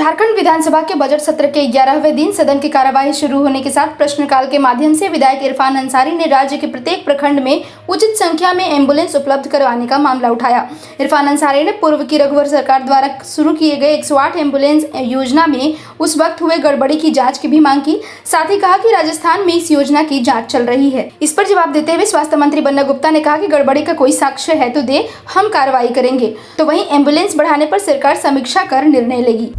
झारखंड विधानसभा के बजट सत्र के 11वें दिन सदन की कार्यवाही शुरू होने के साथ प्रश्नकाल के माध्यम से विधायक इरफान अंसारी ने राज्य के प्रत्येक प्रखंड में उचित संख्या में एम्बुलेंस उपलब्ध करवाने का मामला उठाया। इरफान अंसारी ने पूर्व की रघुवर सरकार द्वारा शुरू किए गए 108 एम्बुलेंस योजना में उस वक्त हुए गड़बड़ी की जाँच की भी मांग की। साथ ही कहा कि राजस्थान में इस योजना की जाँच चल रही है। इस पर जवाब देते हुए स्वास्थ्य मंत्री बन्ना गुप्ता ने कहा कि गड़बड़ी का कोई साक्ष्य है तो दे, हम कार्रवाई करेंगे। तो वहीं एम्बुलेंस बढ़ाने पर सरकार समीक्षा कर निर्णय लेगी।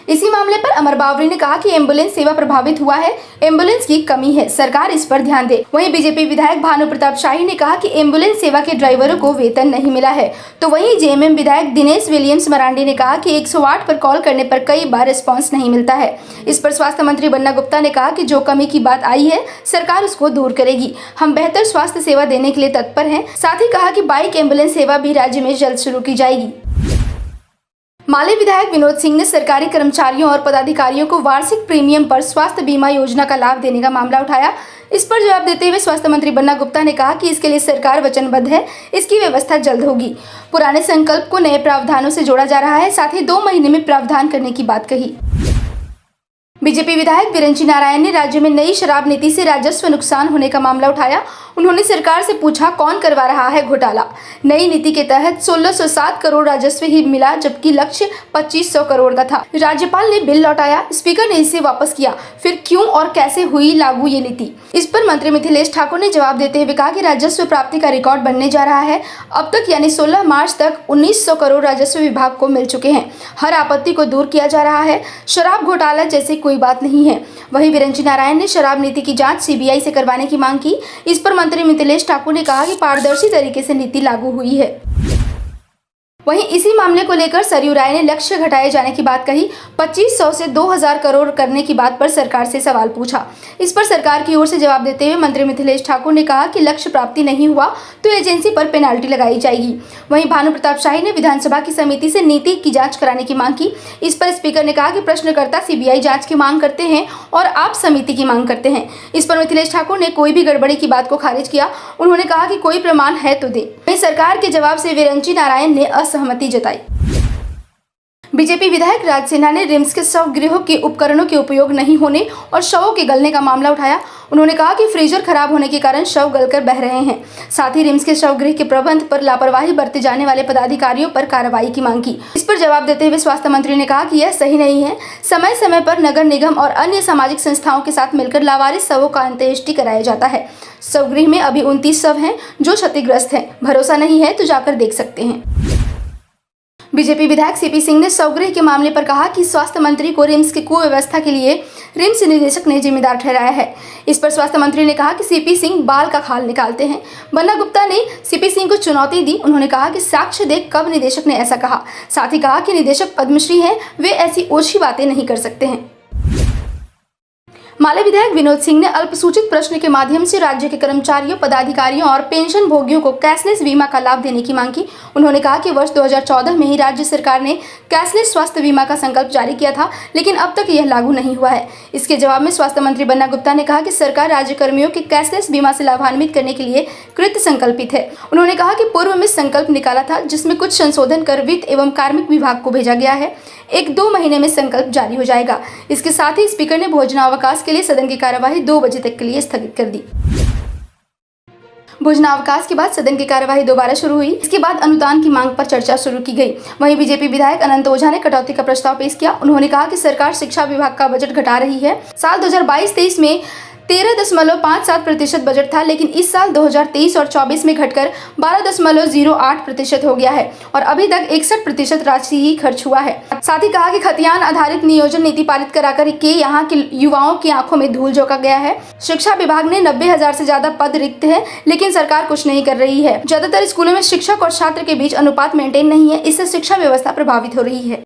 इसी मामले पर अमर बावरी ने कहा कि एम्बुलेंस सेवा प्रभावित हुआ है, एम्बुलेंस की कमी है, सरकार इस पर ध्यान दे। वहीं बीजेपी विधायक भानु प्रताप शाही ने कहा कि एम्बुलेंस सेवा के ड्राइवरों को वेतन नहीं मिला है। तो वहीं जेएमएम विधायक दिनेश विलियम्स मरांडी ने कहा कि 108 पर कॉल करने पर कई बार रिस्पॉन्स नहीं मिलता है। इस पर स्वास्थ्य मंत्री बन्ना गुप्ता ने कहा कि जो कमी की बात आई है सरकार उसको दूर करेगी। हम बेहतर स्वास्थ्य सेवा देने के लिए तत्पर हैं। साथ ही कहा कि बाइक एम्बुलेंस सेवा भी राज्य में जल्द शुरू की जाएगी। माले विधायक विनोद सिंह ने सरकारी कर्मचारियों और पदाधिकारियों को वार्षिक प्रीमियम पर स्वास्थ्य बीमा योजना का लाभ देने का मामला उठाया। इस पर जवाब देते हुए स्वास्थ्य मंत्री बन्ना गुप्ता ने कहा कि इसके लिए सरकार वचनबद्ध है, इसकी व्यवस्था जल्द होगी। पुराने संकल्प को नए प्रावधानों से जोड़ा जा रहा है, साथ ही 2 महीने में प्रावधान करने की बात कही। बीजेपी विधायक विरंची नारायण ने राज्य में नई शराब नीति से राजस्व नुकसान होने का मामला उठाया। उन्होंने सरकार से पूछा कौन करवा रहा है घोटाला। नई नीति के तहत 1607 करोड़ राजस्व ही मिला, जबकि लक्ष्य 2500 करोड़ का था। राज्यपाल ने बिल लौटाया, स्पीकर ने इसे वापस किया। फिर क्यों और कैसे हुई लागू ये नीति? इस पर मंत्री मिथिलेश ठाकुर ने जवाब देते हुए कहा कि राजस्व प्राप्ति का रिकॉर्ड बनने जा रहा है। अब तक यानी 16 मार्च तक 1900 करोड़ राजस्व विभाग को मिल चुके हैं। हर आपत्ति को दूर किया जा रहा है। शराब घोटाला जैसे कोई बात नहीं है। वहीं विरंची नारायण ने शराब नीति की जांच सीबीआई से करवाने की मांग की। इस पर मंत्री मिथिलेश ठाकुर ने कहा कि पारदर्शी तरीके से नीति लागू हुई है। वहीं इसी मामले को लेकर सरयू राय ने लक्ष्य घटाए जाने की बात कही। 2500 से 2000 करोड़ करने की बात पर सरकार से सवाल पूछा। इस पर सरकार की ओर से जवाब देते हुए मंत्री मिथिलेश ठाकुर ने कहा कि लक्ष्य प्राप्ति नहीं हुआ तो एजेंसी पर पेनाल्टी लगाई जाएगी। वहीं भानु प्रताप शाही ने विधानसभा की समिति से नीति की जांच कराने की मांग की। इस पर स्पीकर ने कहा कि प्रश्नकर्ता सीबीआई जांच की मांग करते हैं और आप समिति की मांग करते हैं। इस पर मिथिलेश ठाकुर ने कोई भी गड़बड़ी की बात को खारिज किया। उन्होंने कहा कि कोई प्रमाण है तो दे। वहीं सरकार के जवाब से विरंची नारायण ने असहमति जताई। बीजेपी विधायक राज सिन्हा ने रिम्स के शव गृहों के उपकरणों के उपयोग नहीं होने और शवों के गलने का मामला उठाया। उन्होंने कहा कि फ्रीजर खराब होने के कारण शव गलकर बह रहे हैं। साथ ही रिम्स के शवगृह के प्रबंध पर लापरवाही बरते जाने वाले पदाधिकारियों पर कार्रवाई की मांग की। इस पर जवाब देते हुए स्वास्थ्य मंत्री ने कहा कि यह सही नहीं है। समय समय पर नगर निगम और अन्य सामाजिक संस्थाओं के साथ मिलकर लावारिस शवों का अंत्येष्टि कराया जाता है। शवगृह में अभी 29 शव हैं जो क्षतिग्रस्त हैं। भरोसा नहीं है तो जाकर देख सकते हैं। बीजेपी विधायक सीपी सिंह ने शवगृह के मामले पर कहा कि स्वास्थ्य मंत्री को रिम्स की कुव्यवस्था के लिए रिम्स निदेशक ने जिम्मेदार ठहराया है। इस पर स्वास्थ्य मंत्री ने कहा कि सीपी सिंह बाल का खाल निकालते हैं। बन्ना गुप्ता ने सीपी सिंह को चुनौती दी। उन्होंने कहा कि साक्ष्य देख कब निदेशक ने ऐसा कहा। साथ ही कहा कि निदेशक पद्मश्री हैं, वे ऐसी ओछी बातें नहीं कर सकते हैं। माले विधायक विनोद सिंह ने अल्पसूचित प्रश्न के माध्यम से राज्य के कर्मचारियों, पदाधिकारियों और पेंशन भोगियों को कैशलेस बीमा का लाभ देने की मांग की। उन्होंने कहा कि वर्ष 2014 में ही राज्य सरकार ने कैशलेस स्वास्थ्य बीमा का संकल्प जारी किया था, लेकिन अब तक यह लागू नहीं हुआ है। इसके जवाब में स्वास्थ्य मंत्री बन्ना गुप्ता ने कहा कि सरकार राज्य कर्मियों के कैशलेस बीमा से लाभान्वित करने के लिए कृत संकल्पित है। उन्होंने कहा कि पूर्व में संकल्प निकाला था, जिसमें कुछ संशोधन कर वित्त एवं कार्मिक विभाग को भेजा गया है। 1-2 महीने में संकल्प जारी हो जाएगा। इसके साथ ही स्पीकर ने भोजनावकाश के लिए सदन की कार्यवाही 2 बजे तक के लिए स्थगित कर दी। भोजनावकाश के बाद सदन की कार्यवाही दोबारा शुरू हुई। इसके बाद अनुदान की मांग पर चर्चा शुरू की गई। वहीं बीजेपी विधायक अनंत ओझा ने कटौती का प्रस्ताव पेश किया। उन्होंने कहा कि सरकार शिक्षा विभाग का बजट घटा रही है। साल 2022-23 में 13.57% बजट था, लेकिन इस साल 2023 और 24 में घटकर 12.08% हो गया है और अभी तक 61% राशि ही खर्च हुआ है। साथ ही कहा कि खतियान आधारित नियोजन नीति पारित कराकर के यहाँ के युवाओं की आंखों में धूल झोंका गया है। शिक्षा विभाग ने 90,000 से ज्यादा पद रिक्त है, लेकिन सरकार कुछ नहीं कर रही है। ज्यादातर स्कूलों में शिक्षक और छात्र के बीच अनुपात मेंटेन नहीं है। इससे शिक्षा व्यवस्था प्रभावित हो रही है।